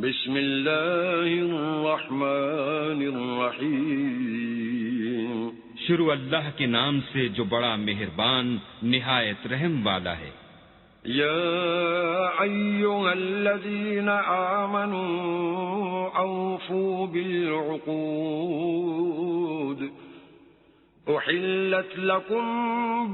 بسم اللہ الرحمن الرحیم، شروع اللہ کے نام سے جو بڑا مہربان نہایت رحم والا ہے۔ یا ایھا الذین آمنوا اوفوا بالعقود أحلت لكم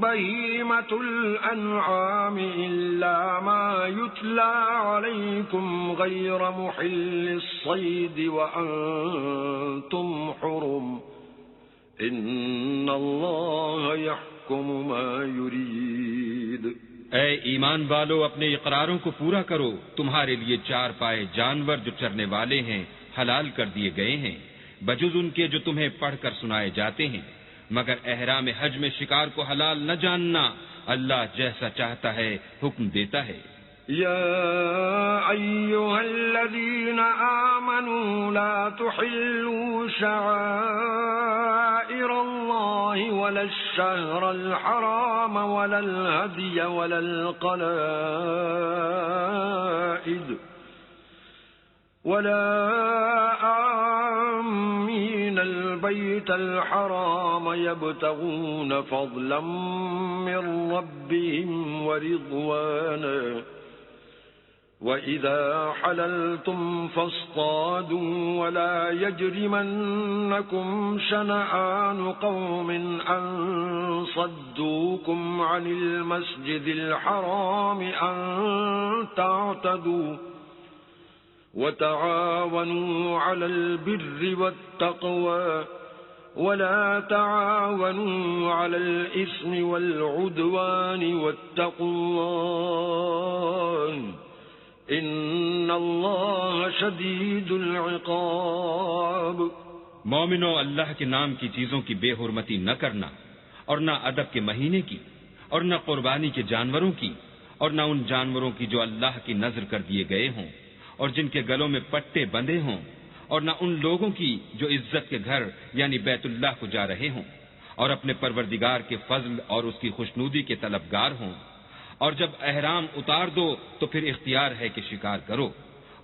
بهيمة الأنعام إلا ما يتلى عليكم غير محل الصيد وأنتم حرم إن الله يحكم ما يريد۔ اے ایمان والو، اپنے اقراروں کو پورا کرو۔ تمہارے لیے چار پائے جانور جو چرنے والے ہیں حلال کر دیے گئے ہیں، بجز ان کے جو تمہیں پڑھ کر سنائے جاتے ہیں، مگر احرام حج میں شکار کو حلال نہ جاننا۔ اللہ جیسا چاہتا ہے حکم دیتا ہے۔ یا ایھا الذین آمنوا لا تحلوا شعائر اللہ ولا الشہر الحرام ولا الہدی ولا القلائد ولا آمین البیت الحرام یبتغون فضلا من ربهم ورضوانا وَإِذَا حَلَلْتُمْ فَاصْطَادُوا وَلَا يَجْرِمَنَّكُمْ شَنَآنُ قَوْمٍ أَن صَدُّوكُمْ عَنِ الْمَسْجِدِ الْحَرَامِ أَن تَعْتَدُوا وَتَعَاوَنُوا عَلَى الْبِرِّ وَالتَّقْوَى وَلَا تَعَاوَنُوا عَلَى الْإِثْمِ وَالْعُدْوَانِ وَاتَّقُوا اللَّهَ ان اللہ شدید العقاب۔ مومنو، اللہ کے نام کی چیزوں کی بے حرمتی نہ کرنا، اور نہ ادب کے مہینے کی، اور نہ قربانی کے جانوروں کی، اور نہ ان جانوروں کی جو اللہ کی نذر کر دیے گئے ہوں اور جن کے گلوں میں پٹے بندھے ہوں، اور نہ ان لوگوں کی جو عزت کے گھر یعنی بیت اللہ کو جا رہے ہوں اور اپنے پروردگار کے فضل اور اس کی خوشنودی کے طلبگار ہوں۔ اور جب احرام اتار دو تو پھر اختیار ہے کہ شکار کرو،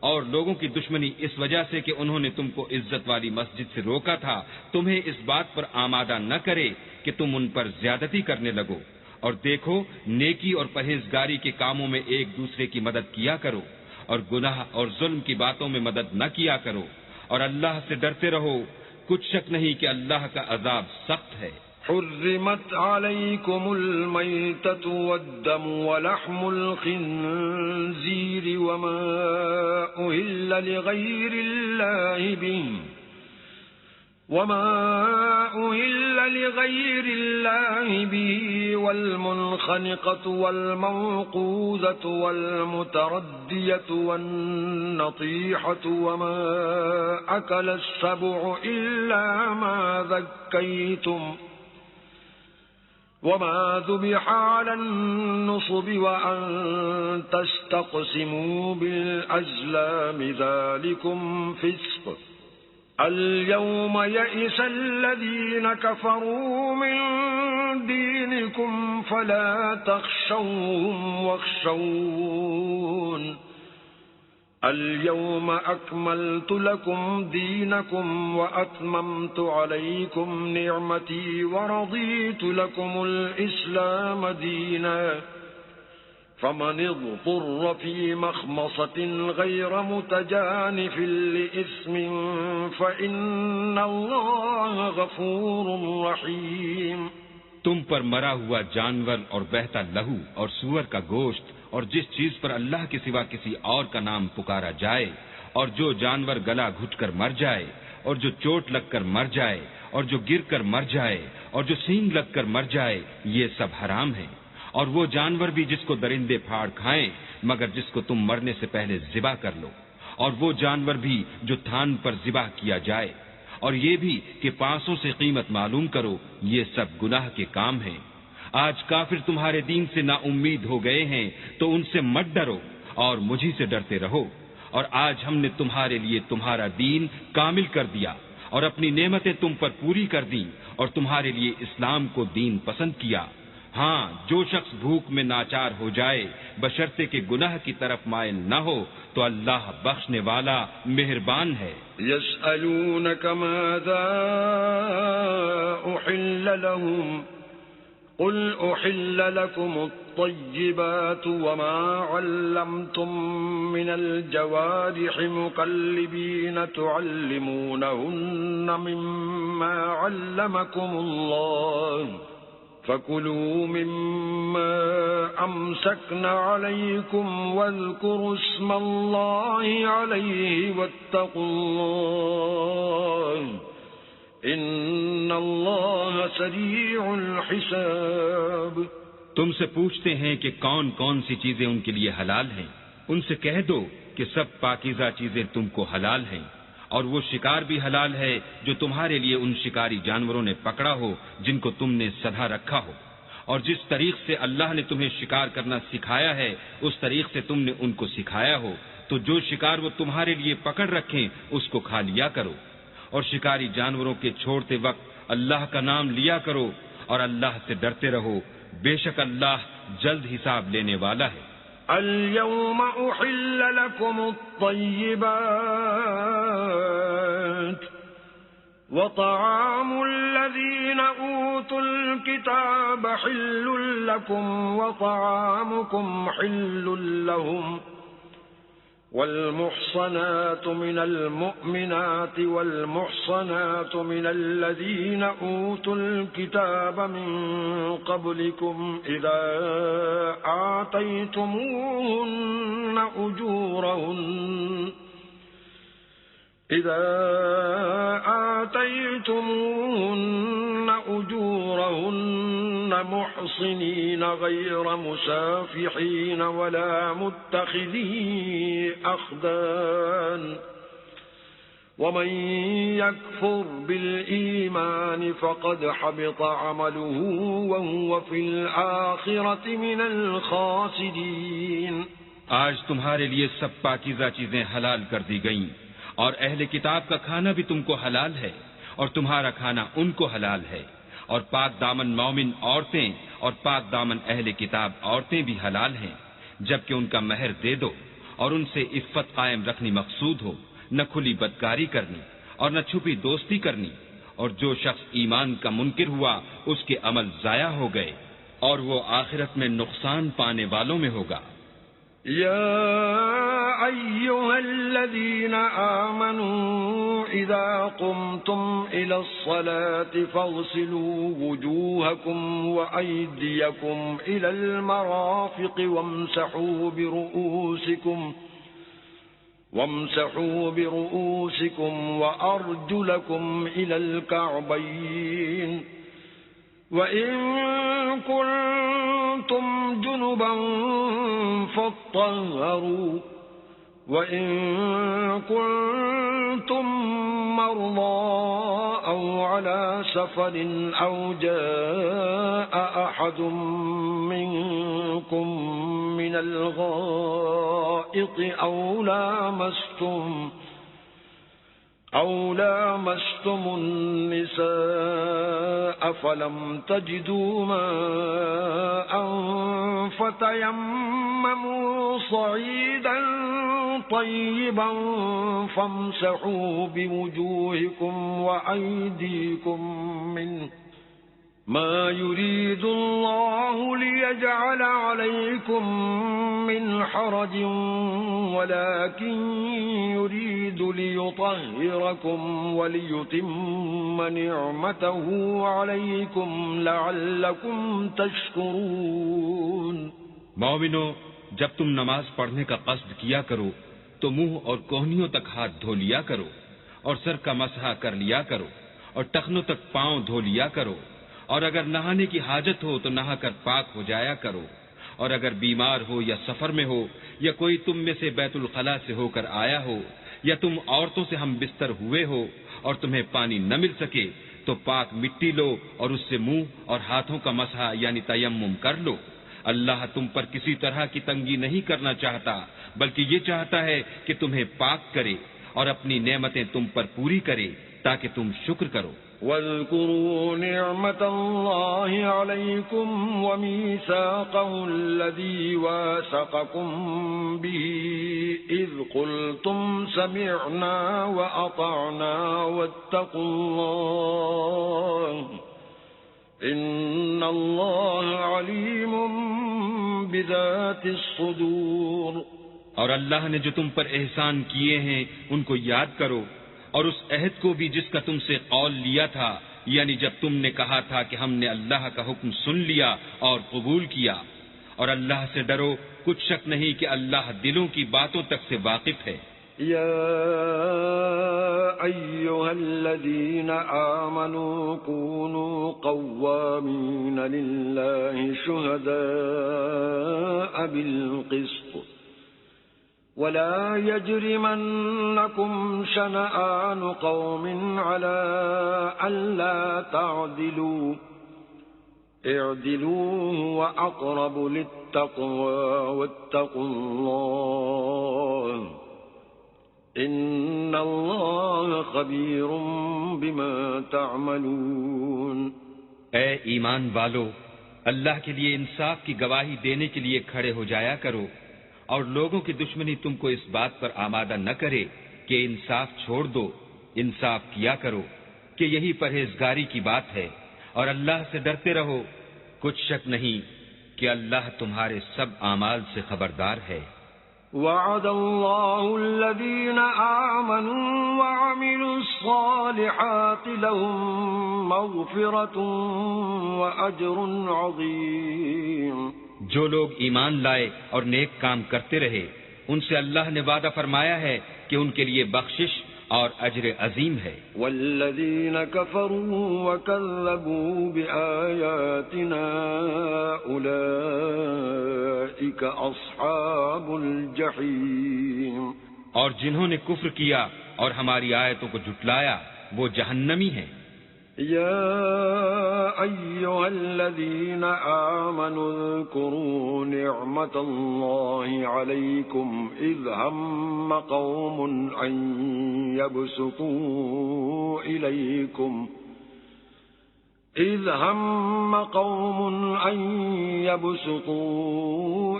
اور لوگوں کی دشمنی اس وجہ سے کہ انہوں نے تم کو عزت والی مسجد سے روکا تھا تمہیں اس بات پر آمادہ نہ کرے کہ تم ان پر زیادتی کرنے لگو۔ اور دیکھو، نیکی اور پرہیزگاری کے کاموں میں ایک دوسرے کی مدد کیا کرو، اور گناہ اور ظلم کی باتوں میں مدد نہ کیا کرو، اور اللہ سے ڈرتے رہو۔ کچھ شک نہیں کہ اللہ کا عذاب سخت ہے۔ حرمت عليكم الميتة والدم ولحم الخنزير وما أهل لغير الله به والمنخنقة والموقوذة والمتردية والنطيحة وما أكل السبع إلا ما ذكيتم وما ذبح على النصب وأن تستقسموا بالأزلام ذلكم فسق۔ اليوم يئس الذين كفروا من دينكم فلا تخشوهم واخشون اليوم أكملت لكم دينكم وأتممت عليكم نعمتي ورضيت لكم الإسلام دينا فمن اضطر في مخمصة غير متجانف لإثم فإن الله غفور رحيم۔ تم پر مرا ہوا جانور اور بہتا لہو اور سور کا گوشت اور جس چیز پر اللہ کے سوا کسی اور کا نام پکارا جائے، اور جو جانور گلا گھٹ کر مر جائے، اور جو چوٹ لگ کر مر جائے، اور جو گر کر مر جائے، اور جو سینگ لگ کر مر جائے، یہ سب حرام ہے۔ اور وہ جانور بھی جس کو درندے پھاڑ کھائیں مگر جس کو تم مرنے سے پہلے ذبح کر لو، اور وہ جانور بھی جو تھان پر ذبح کیا جائے، اور یہ بھی کہ پانسوں سے قیمت معلوم کرو، یہ سب گناہ کے کام ہیں۔ آج کافر تمہارے دین سے نا امید ہو گئے ہیں تو ان سے مت ڈرو اور مجھی سے ڈرتے رہو۔ اور آج ہم نے تمہارے لیے تمہارا دین کامل کر دیا اور اپنی نعمتیں تم پر پوری کر دیں اور تمہارے لیے اسلام کو دین پسند کیا۔ ہاں جو شخص بھوک میں ناچار ہو جائے بشرطے کہ گناہ کی طرف مائل نہ ہو تو اللہ بخشنے والا مہربان ہے. يسألونك ماذا أحل لهم قل أحل لكم الطيبات وما علمتم من الجوارح مكلبين تعلمونهن مما علمكم الله فكلوا مما أمسكن عليكم واذكروا اسم الله عليه واتقوا الله ان اللہ سریع الحساب. تم سے پوچھتے ہیں کہ کون کون سی چیزیں ان کے لیے حلال ہیں. ان سے کہہ دو کہ سب پاکیزہ چیزیں تم کو حلال ہیں اور وہ شکار بھی حلال ہے جو تمہارے لیے ان شکاری جانوروں نے پکڑا ہو جن کو تم نے سدھا رکھا ہو، اور جس طریق سے اللہ نے تمہیں شکار کرنا سکھایا ہے اس طریق سے تم نے ان کو سکھایا ہو، تو جو شکار وہ تمہارے لیے پکڑ رکھیں اس کو کھا لیا کرو، اور شکاری جانوروں کے چھوڑتے وقت اللہ کا نام لیا کرو اور اللہ سے ڈرتے رہو، بے شک اللہ جلد حساب لینے والا ہے. اليوم أحل لكم الطيبات وطعام الذين أوتوا الكتاب حل لكم وطعامكم حل لهم والمحصنات من المؤمنات والمحصنات من الذين أوتوا الكتاب من قبلكم إذا آتيتموهن أجورهن محصنين غير مسافحين ولا متخذي أخدان ومن يكفر بالإيمان فقد حبط عمله وهو في الآخرة من الخاسرين. آج تمہارے لیے سب پاکیزہ چیزیں حلال کر دی گئیں اور اہل کتاب کا کھانا بھی تم کو حلال ہے اور تمہارا کھانا ان کو حلال ہے، اور پاک دامن مومن عورتیں اور پاک دامن اہل کتاب عورتیں بھی حلال ہیں جبکہ ان کا مہر دے دو اور ان سے عفت قائم رکھنی مقصود ہو، نہ کھلی بدکاری کرنی اور نہ چھپی دوستی کرنی، اور جو شخص ایمان کا منکر ہوا اس کے عمل ضائع ہو گئے اور وہ آخرت میں نقصان پانے والوں میں ہوگا. يا أيها الذين آمنوا إذا قمتم إلى الصلاة فاغسلوا وجوهكم وأيديكم إلى المرافق وامسحوا برؤوسكم وأرجلكم إلى الكعبين وإن كنتم جنبا فاطهروا وإن كنتم مرضى أو على سفر أو جاء أحد منكم من الغائط أو لامستم النساء فلم تجدوا ماء فتيمموا صعيدا طيبا فامسحوا بوجوهكم وأيديكم منه ما يريد الله ليجعل عليكم من حرج ولكن يريد ليطهركم وليتم نعمته عليكم لعلكم تشكرون. مومنو، جب تم نماز پڑھنے کا قصد کیا کرو تو منہ اور کوہنیوں تک ہاتھ دھو لیا کرو اور سر کا مسح کر لیا کرو اور ٹخنوں تک پاؤں دھو لیا کرو، اور اگر نہانے کی حاجت ہو تو نہا کر پاک ہو جایا کرو، اور اگر بیمار ہو یا سفر میں ہو یا کوئی تم میں سے بیت الخلا سے ہو کر آیا ہو یا تم عورتوں سے ہم بستر ہوئے ہو اور تمہیں پانی نہ مل سکے تو پاک مٹی لو اور اس سے منہ اور ہاتھوں کا مسح یعنی تیمم کر لو. اللہ تم پر کسی طرح کی تنگی نہیں کرنا چاہتا بلکہ یہ چاہتا ہے کہ تمہیں پاک کرے اور اپنی نعمتیں تم پر پوری کرے. تاکہ تم شکر کرو۔ واذكروا نعمة الله عليكم وميثاقه الذي واثقكم به إذ قلتم سمعنا وأطعنا واتقوا الله إن الله عليم بذات الصدور۔ اور اللہ نے جو تم پر احسان کیے ہیں ان کو یاد کرو، اور اس عہد کو بھی جس کا تم سے قول لیا تھا، یعنی جب تم نے کہا تھا کہ ہم نے اللہ کا حکم سن لیا اور قبول کیا، اور اللہ سے ڈرو، کچھ شک نہیں کہ اللہ دلوں کی باتوں تک سے واقف ہے۔ یا ایھا الذین آمنوا کونوا قوامین للہ شہداء بالقسط ولا يجرمنكم شنآن قوم على ألا تعدلوا اعدلوا هو أقرب للتقوى واتقوا الله إن الله خبير بما تعملون۔ اے ایمان والو، اللہ کے لیے انصاف کی گواہی دینے کے لیے کھڑے ہو جایا کرو، اور لوگوں کی دشمنی تم کو اس بات پر آمادہ نہ کرے کہ انصاف چھوڑ دو، انصاف کیا کرو کہ یہی پرہیزگاری کی بات ہے، اور اللہ سے ڈرتے رہو، کچھ شک نہیں کہ اللہ تمہارے سب اعمال سے خبردار ہے۔ وعد اللہ الذین آمنوا وعملوا الصالحات لهم مغفرۃ واجر عظیم۔ جو لوگ ایمان لائے اور نیک کام کرتے رہے، ان سے اللہ نے وعدہ فرمایا ہے کہ ان کے لیے بخشش اور اجر عظیم ہے۔ والذین کفروا وکذبوا بآیاتنا اولئک اصحاب الجحیم۔ اور جنہوں نے کفر کیا اور ہماری آیتوں کو جھٹلایا وہ جہنمی ہیں۔ یا ایھا الذین آمنوا اذکروا نعمت اللہ علیکم اذ ہم قوم ان يبسطوا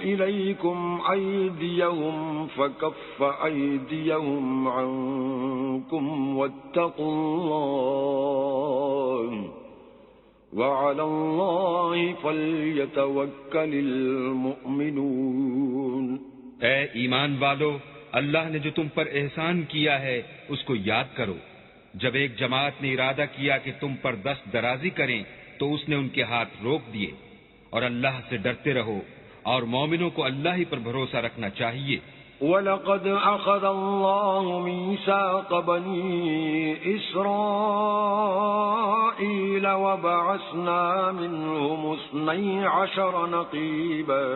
إليكم أيديهم فكف أيديهم عنكم واتقوا الله وعلى الله فليتوكل المؤمنون۔ اے ایمان والو، اللہ نے جو تم پر احسان کیا ہے اس کو یاد کرو۔ جب ایک جماعت نے ارادہ کیا کہ تم پر دست درازی کریں تو اس نے ان کے ہاتھ روک دیے، اور اللہ سے ڈرتے رہو، اور مومنوں کو اللہ ہی پر بھروسہ رکھنا چاہیے۔ وَلَقَدْ أَخَذَ اللَّهُ مِيثَاقَ بَنِي إِسْرَائِيلَ وَبَعَثْنَا مِنْهُمُ 12 نَقِيبًا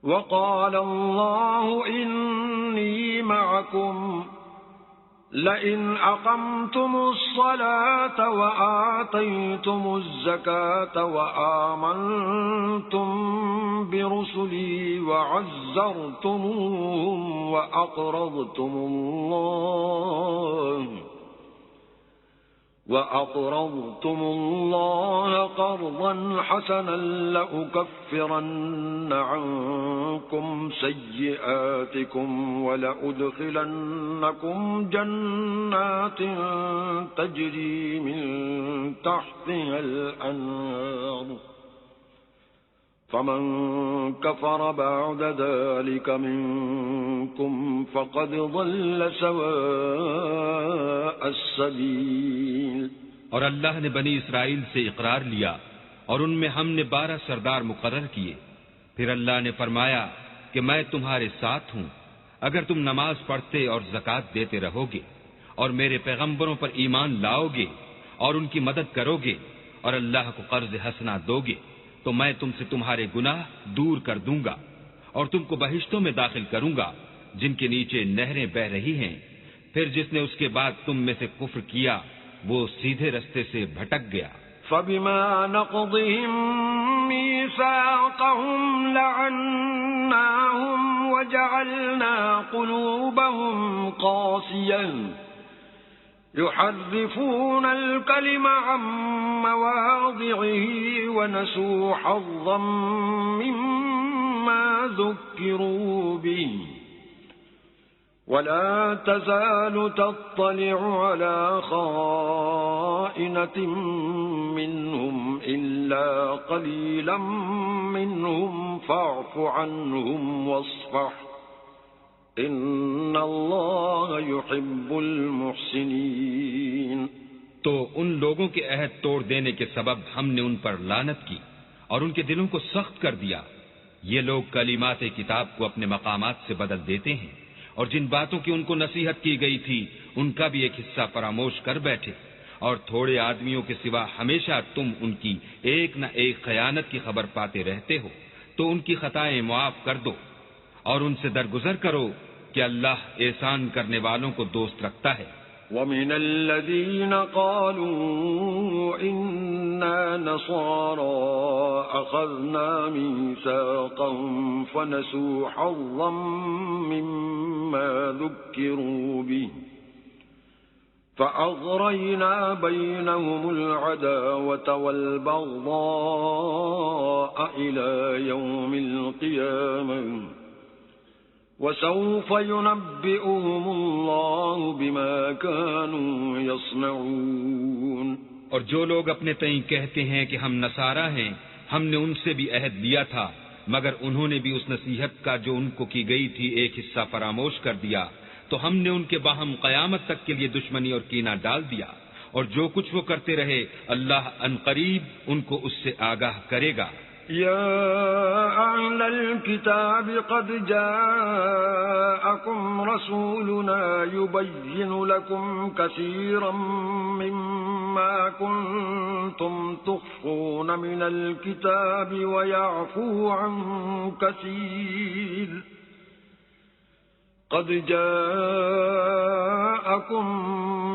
وَقَالَ اللَّهُ إِنِّي مَعَكُمْ لئن أقمتم الصلاة وآتيتم الزكاة وآمنتم برسلي وعزرتموهم وأقرضتم الله قرضا حسنا لأكفرن عنكم سيئاتكم ولأدخلنكم جنات تجري من تحتها الأنهار فمن كفر بعد ذلك منكم فقد ضل سواء السبيل۔ اور اللہ نے بنی اسرائیل سے اقرار لیا اور ان میں ہم نے 12 سردار مقرر کیے۔ پھر اللہ نے فرمایا کہ میں تمہارے ساتھ ہوں اگر تم نماز پڑھتے اور زکوٰۃ دیتے رہو گے اور میرے پیغمبروں پر ایمان لاؤ گے اور ان کی مدد کرو گے اور اللہ کو قرض حسنہ دو گے تو میں تم سے تمہارے گناہ دور کر دوں گا اور تم کو بہشتوں میں داخل کروں گا جن کے نیچے نہریں بہ رہی ہیں۔ پھر جس نے اس کے بعد تم میں سے کفر کیا وہ سیدھے رستے سے بھٹک گیا۔ فَبِمَا نَقْضِهِم مِّيثَاقَهُمْ لَعَنَّاهُمْ وَجَعَلْنَا قُلُوبَهُمْ قَاسِيَةً يحرفون الكلم عن مواضعه ونسوا حظا مما ذكروا به ولا تزال تطلع على خائنة منهم إلا قليلا منهم فاعف عنهم واصفح ان اللہ یحب المحسنین۔ تو ان لوگوں کے عہد توڑ دینے کے سبب ہم نے ان پر لعنت کی اور ان کے دلوں کو سخت کر دیا۔ یہ لوگ کلمات کتاب کو اپنے مقامات سے بدل دیتے ہیں اور جن باتوں کی ان کو نصیحت کی گئی تھی ان کا بھی ایک حصہ فراموش کر بیٹھے، اور تھوڑے آدمیوں کے سوا ہمیشہ تم ان کی ایک نہ ایک خیانت کی خبر پاتے رہتے ہو، تو ان کی خطائیں معاف کر دو اور ان سے درگزر کرو کہ اللہ احسان کرنے والوں کو دوست رکھتا ہے۔ وَمِنَ الَّذِينَ قَالُوا إِنَّا نَصَارَىٰ أَخَذْنَا مِيثَاقًا فَنَسُوا حَظًّا مِّمَّا ذُكِّرُوا بِهِ فَأَغْرَيْنَا بَيْنَهُمُ الْعَدَاوَةَ وَالْبَغْضَاءَ إِلَىٰ يَوْمِ الْقِيَامَةِ وَسَوْفَ يُنَبِّئُهُمُ اللَّهُ بِمَا كَانُوا يَصْنَعُونَ۔ اور جو لوگ اپنے تئیں کہتے ہیں کہ ہم نصارہ ہیں، ہم نے ان سے بھی عہد لیا تھا، مگر انہوں نے بھی اس نصیحت کا جو ان کو کی گئی تھی ایک حصہ فراموش کر دیا، تو ہم نے ان کے باہم قیامت تک کے لیے دشمنی اور کینہ ڈال دیا، اور جو کچھ وہ کرتے رہے اللہ عنقریب ان کو اس سے آگاہ کرے گا۔ يا أهل الكتاب قد جاءكم رسولنا يبين لكم كثيرا مما كنتم تخفون من الكتاب ويعفو عن كثير قد جاءكم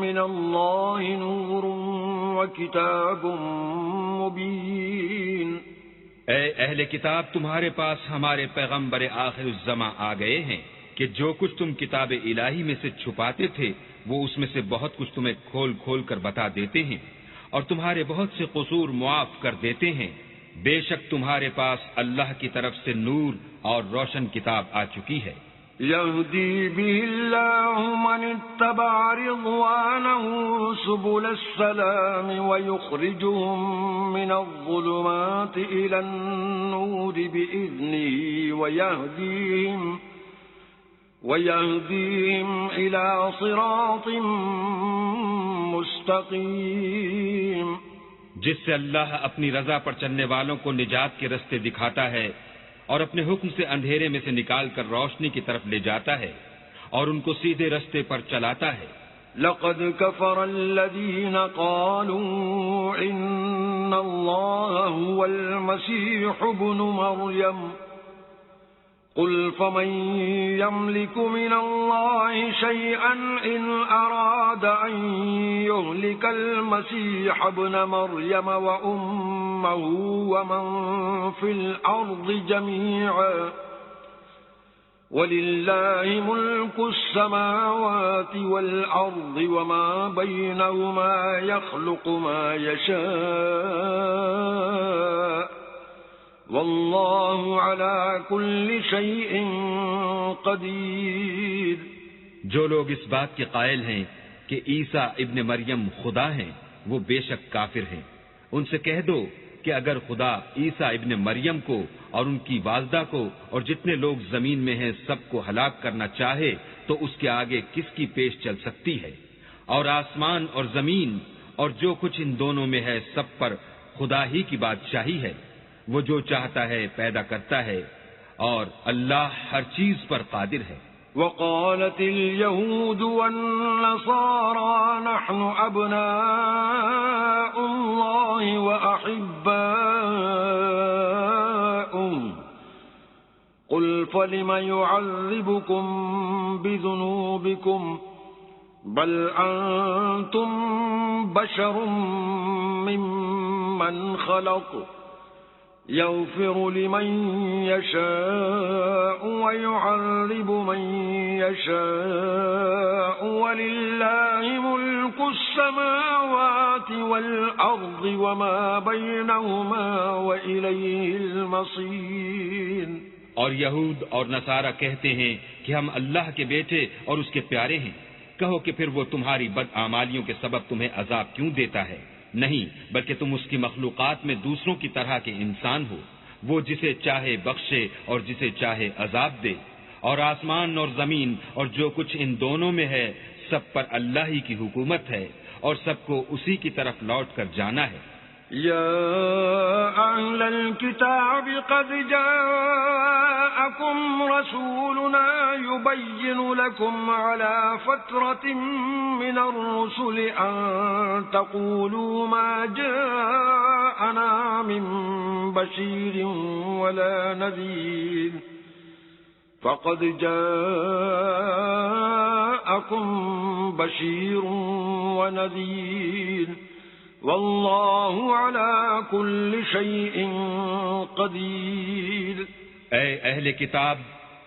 من الله نور وكتاب مبين۔ اے اہل کتاب، تمہارے پاس ہمارے پیغمبر آخر الزماں آ گئے ہیں کہ جو کچھ تم کتاب الہی میں سے چھپاتے تھے وہ اس میں سے بہت کچھ تمہیں کھول کھول کر بتا دیتے ہیں اور تمہارے بہت سے قصور معاف کر دیتے ہیں۔ بے شک تمہارے پاس اللہ کی طرف سے نور اور روشن کتاب آ چکی ہے۔ يهدي به الله من اتبع رضوانه سبل السلام ويخرجهم من الظلمات إلى النور بإذنه ويهديهم إلى صراط مستقيم۔ جس سے اللہ اپنی رضا پر چلنے والوں کو نجات کے رستے دکھاتا ہے اور اپنے حکم سے اندھیرے میں سے نکال کر روشنی کی طرف لے جاتا ہے اور ان کو سیدھے رستے پر چلاتا ہے۔ لقد كفر الذين قالوا إن الله هو المسيح ابن مريم قل فمن يملك من الله شيئا إن أراد أن يهلك المسيح ابن مريم وأمه ومن في الأرض جميعا ولله ملك السماوات والأرض وما بينهما يخلق ما يشاء واللہ علی کل شیء قدیر۔ جو لوگ اس بات کے قائل ہیں کہ عیسیٰ ابن مریم خدا ہیں وہ بے شک کافر ہیں۔ ان سے کہہ دو کہ اگر خدا عیسیٰ ابن مریم کو اور ان کی والدہ کو اور جتنے لوگ زمین میں ہیں سب کو ہلاک کرنا چاہے تو اس کے آگے کس کی پیش چل سکتی ہے؟ اور آسمان اور زمین اور جو کچھ ان دونوں میں ہے سب پر خدا ہی کی بادشاہی ہے۔ وہ جو چاہتا ہے پیدا کرتا ہے اور اللہ ہر چیز پر قادر ہے۔ وقالت اليهود والنصارى نحن أبناء الله وأحباؤه قل فلم يعذبكم بذنوبكم بل أنتم بشر ممن خلق يغفر لمن يشاء ويعذب من يشاء ولله ملك السماوات والأرض وما بينهما وإليه المصير. اور یہود اور نصارہ کہتے ہیں کہ ہم اللہ کے بیٹے اور اس کے پیارے ہیں. کہو کہ پھر وہ تمہاری بدعمالیوں کے سبب تمہیں عذاب کیوں دیتا ہے؟ نہیں، بلکہ تم اس کی مخلوقات میں دوسروں کی طرح کے انسان ہو. وہ جسے چاہے بخشے اور جسے چاہے عذاب دے. اور آسمان اور زمین اور جو کچھ ان دونوں میں ہے سب پر اللہ ہی کی حکومت ہے اور سب کو اسی کی طرف لوٹ کر جانا ہے. يا أهل الكتاب قد جاءكم رسولنا يبين لكم على فترة من الرسل أن تقولوا ما جاءنا من بشير ولا نذير فقد جاءكم بشير ونذير واللہ علی کل شیء قدیر. اے اہل کتاب،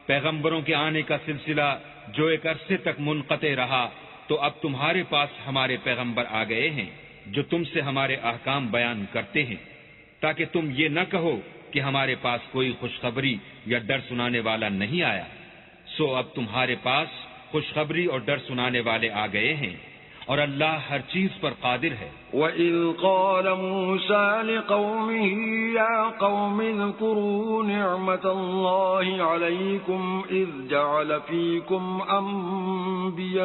پیغمبروں کے آنے کا سلسلہ جو ایک عرصے تک منقطع رہا تو اب تمہارے پاس ہمارے پیغمبر آ گئے ہیں جو تم سے ہمارے احکام بیان کرتے ہیں تاکہ تم یہ نہ کہو کہ ہمارے پاس کوئی خوشخبری یا ڈر سنانے والا نہیں آیا. سو اب تمہارے پاس خوشخبری اور ڈر سنانے والے آ گئے ہیں اور اللہ ہر چیز پر قادر ہے. وَإِذْ قَالَ مُوسَى لِقَوْمِهِ يَا قَوْمِ اذْكُرُوا نِعْمَةَ اللَّهِ عَلَيْكُمْ إِذْ جَعَلَ فِيكُمْ أَنْبِيَاءَ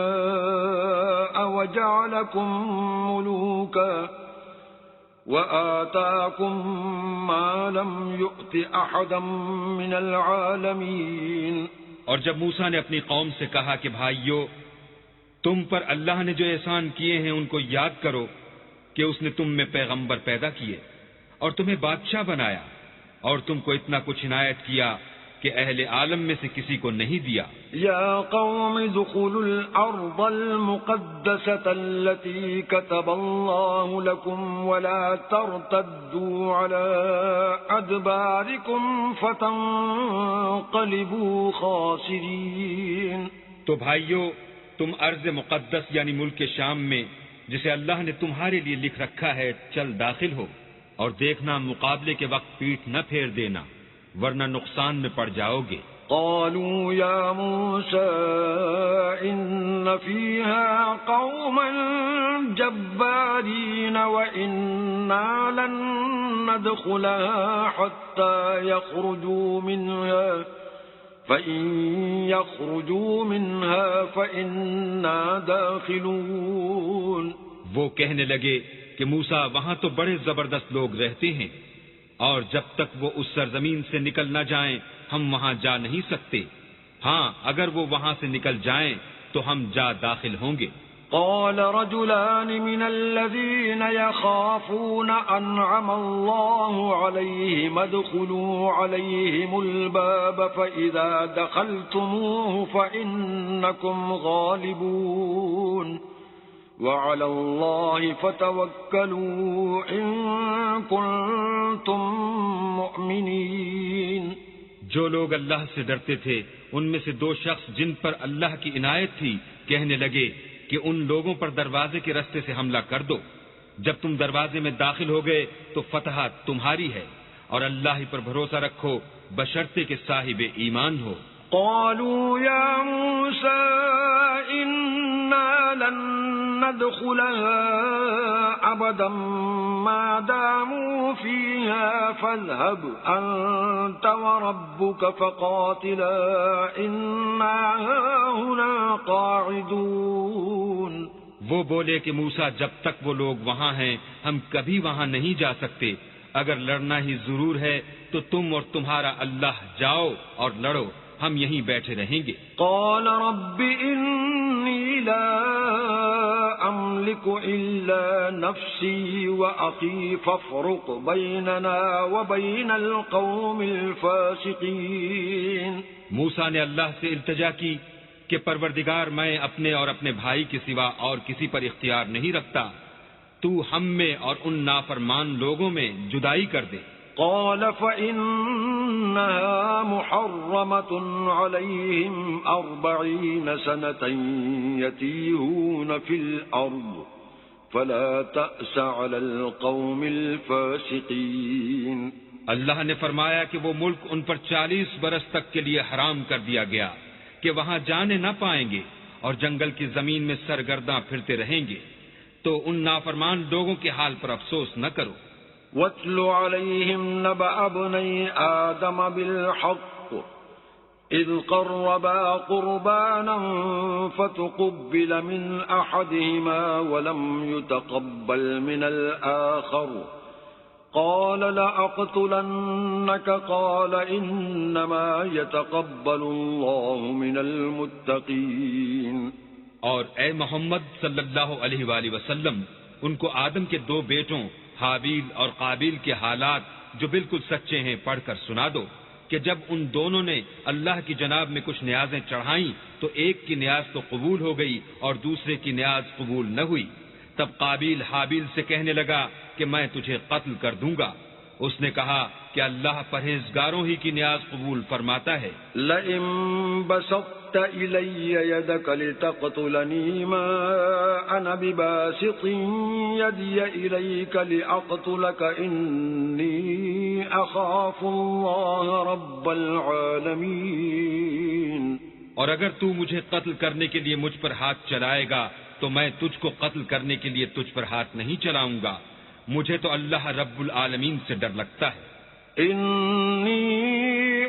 وَجَعَلَكُمْ مُلُوكًا وَآتَاكُمْ مَا لَمْ يُؤْتِ أَحَدًا مِنَ الْعَالَمِينَ. اور جب موسیٰ نے اپنی قوم سے کہا کہ بھائیو، تم پر اللہ نے جو احسان کیے ہیں ان کو یاد کرو کہ اس نے تم میں پیغمبر پیدا کیے اور تمہیں بادشاہ بنایا اور تم کو اتنا کچھ عنایت کیا کہ اہل عالم میں سے کسی کو نہیں دیا. یا قوم ادخلوا الارض المقدسة التي كتب اللہ لكم ولا ترتدوا على ادباركم فتنقلبوا خاسرین. تو بھائیو، تم ارض مقدس یعنی ملک شام میں جسے اللہ نے تمہارے لیے لکھ رکھا ہے چل داخل ہو اور دیکھنا مقابلے کے وقت پیٹھ نہ پھیر دینا ورنہ نقصان میں پڑ جاؤ گے. قالوا يا موسى إن فيها قوما جبارين وإنا لن ندخلها حتى يخرجوا منها فَإِن يَخْرُجُوا مِنْهَا فَإِنَّا دَاخِلُونَ. وہ کہنے لگے کہ موسیٰ وہاں تو بڑے زبردست لوگ رہتے ہیں اور جب تک وہ اس سرزمین سے نکل نہ جائیں ہم وہاں جا نہیں سکتے. ہاں اگر وہ وہاں سے نکل جائیں تو ہم جا داخل ہوں گے. قال رجلان من الذين يخافون أنعم الله عليهم ادخلوا عليهم الباب فإذا دخلتموه فإنكم غالبون وعلى الله فتوكلوا إن كنتم مؤمنين. جو لوگ اللہ سے ڈرتے تھے ان میں سے دو شخص جن پر اللہ کی عنایت تھی کہنے لگے کہ ان لوگوں پر دروازے کے رستے سے حملہ کر دو. جب تم دروازے میں داخل ہو گئے تو فتح تمہاری ہے اور اللہ ہی پر بھروسہ رکھو بشرطے کہ صاحب ایمان ہو. قالوا يا موسى إنا لن ندخلها أبدا ما داموا فيها فاذهب أنت وربك فقاتلا إنا هنا قاعدون. وہ بولے کہ موسیٰ جب تک وہ لوگ وہاں ہیں ہم کبھی وہاں نہیں جا سکتے. اگر لڑنا ہی ضرور ہے تو تم اور تمہارا اللہ جاؤ اور لڑو، ہم یہیں بیٹھے رہیں گے. قال رب انی لا املک الا نفسی واخی فافرق بیننا وبین القوم الفاسقین. موسیٰ نے اللہ سے التجا کی کہ پروردگار میں اپنے اور اپنے بھائی کے سوا اور کسی پر اختیار نہیں رکھتا، تو ہم میں اور ان نافرمان لوگوں میں جدائی کر دے. قال فإنها محرمة عليهم 40 سنة يتيهون في الأرض فلا تأس على القوم الفاسقين۔ اللہ نے فرمایا کہ وہ ملک ان پر 40 برس تک کے لیے حرام کر دیا گیا کہ وہاں جانے نہ پائیں گے اور جنگل کی زمین میں سرگرداں پھرتے رہیں گے، تو ان نافرمان لوگوں کے حال پر افسوس نہ کرو۔ وَاتْلُ عَلَيْهِمْ نَبَأَ ابْنَيْ آدَمَ بِالْحَقِّ إِذْ قَرَّبَا قُرْبَانًا فَتُقُبِّلَ مِنْ أَحَدِهِمَا وَلَمْ يُتَقَبَّلْ مِنَ الْآخَرِ قال لأقتلنك قال إنما يتقبل الله من المتقين۔ اور اے محمد صلی اللہ علیہ وآلہ وسلم ان کو آدم کے 2 بیٹوں حابیل اور قابیل کے حالات جو بالکل سچے ہیں پڑھ کر سنا دو کہ جب ان دونوں نے اللہ کی جناب میں کچھ نیازیں چڑھائیں تو ایک کی نیاز تو قبول ہو گئی اور دوسرے کی نیاز قبول نہ ہوئی۔ تب قابیل حابیل سے کہنے لگا کہ میں تجھے قتل کر دوں گا۔ اس نے کہا کہ اللہ پرہیزگاروں ہی کی نیاز قبول فرماتا ہے۔ لئن بسطت إلي يدك لتقتلني ما أنا بباسط يدي إليك لأقتلك إني أخاف الله رب العالمين۔ اور اگر تو مجھے قتل کرنے کے لیے مجھ پر ہاتھ چلائے گا تو میں تجھ کو قتل کرنے کے لیے تجھ پر ہاتھ نہیں چلاؤں گا، مجھے تو اللہ رب العالمین سے ڈر لگتا ہے۔ انی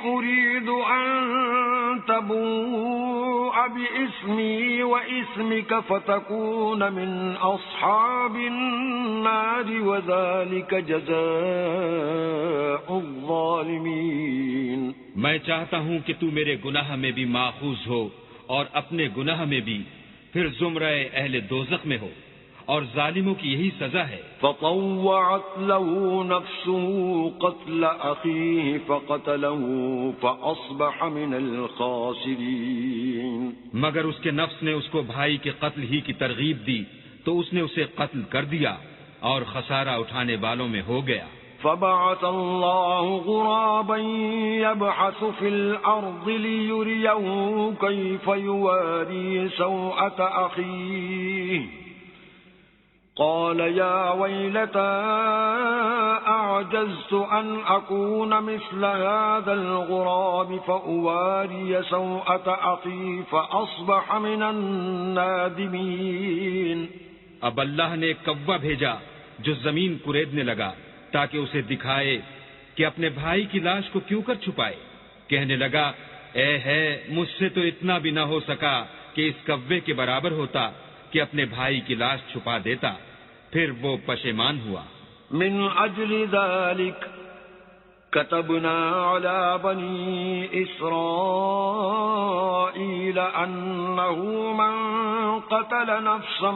اريد ان تبوء باسمی واسمک فتکون من اصحاب النار وذلک جزاء الظالمین۔ میں چاہتا ہوں کہ تو میرے گناہ میں بھی ماخوذ ہو اور اپنے گناہ میں بھی، پھر زمرہ اہل دوزخ میں ہو، اور ظالموں کی یہی سزا ہے۔ فطوعت له نفسه قتل اخيه فقتله فاصبح من الخاسرين۔ مگر اس کے نفس نے اس کو بھائی کے قتل ہی کی ترغیب دی تو اس نے اسے قتل کر دیا اور خسارہ اٹھانے والوں میں ہو گیا۔ فبعث الله غرابا يبحث في الأرض ليريه كيف يواري سوءة أخيه قال يا ويلتى أعجزت أن أكون مثل هذا الغراب فأواري سوءة أخي فأصبح من النادمين۔ اب اللہ نے ایک کوا بھیجا جو زمین کریدنے لگا تاکہ اسے دکھائے کہ اپنے بھائی کی لاش کو کیوں کر چھپائے۔ کہنے لگا اے ہے مجھ سے تو اتنا بھی نہ ہو سکا کہ اس کوے کے برابر ہوتا کہ اپنے بھائی کی لاش چھپا دیتا، پھر وہ پشیمان ہوا۔ من اجل ذلك كتبنا على بني إسرائيل أنه من قتل نفسا